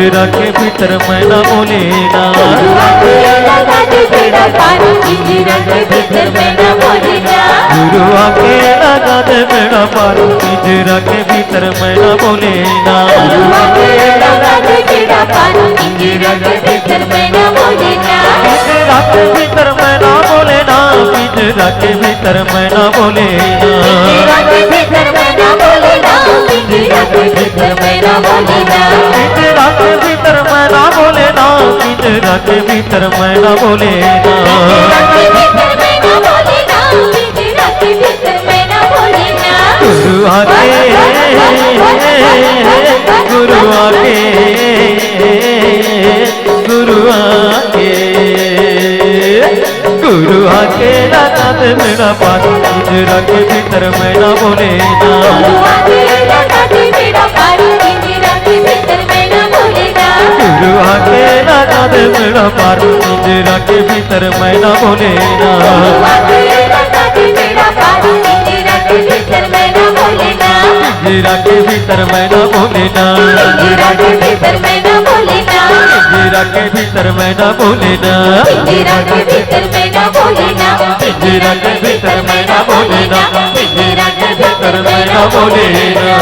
पिंजरा के भीतर मैं ना बोले ना। गुरु आके लगा दे बेड़ा पार पिंजरा के भीतर मैं ना बोले ना। गुरु आके लगा दे बेड़ा पार पिंजरा के भीतर मैं ना बोले ना। गुरु आके लगा दे बेड़ा पार पिंजरा के भीतर मैं ना बोले ना। पिंजरा के भीतर मैं ना बोले ना। पिंजरा के भीतर मैं ना बोले ना। पिंजरा के भीतर मैं ना बोले ना। पिंजरा के भीतर मैं ना बोले ना। पिंजरा के भीतर मैं ना बोले ना। पिंजरा के भीतर मैं ना बोले ना। पिंजरा के भीतर मैं ना बोले ना। गुरु आके गुरु आके गुरु आके गुरु आके लगा दे मेरा पार पिंजरा के भीतर मैं ना बोले ना। गुरु आके लगा दे बेड़ा पार पिंजरा के भीतर मैं ना बोले ना। गुरु आके लगा दे मेरा पार पिंजरा के भीतर मैं ना बोले ना। गुरु आके लगा दे बेड़ा पार पिंजरा के भीतर मैं ना बोले ना। पिंजरा के भीतर मैं ना बोले ना। पिंजरा के भीतर मैं ना बोले ना। पिंजरा के भीतर मैं ना बोले ना। पिंजरा के भीतर मैं ना बोले ना। पिंजरा के भीतर मैं ना बोले ना। पिंजरा के भीतर मैं ना बोले ना।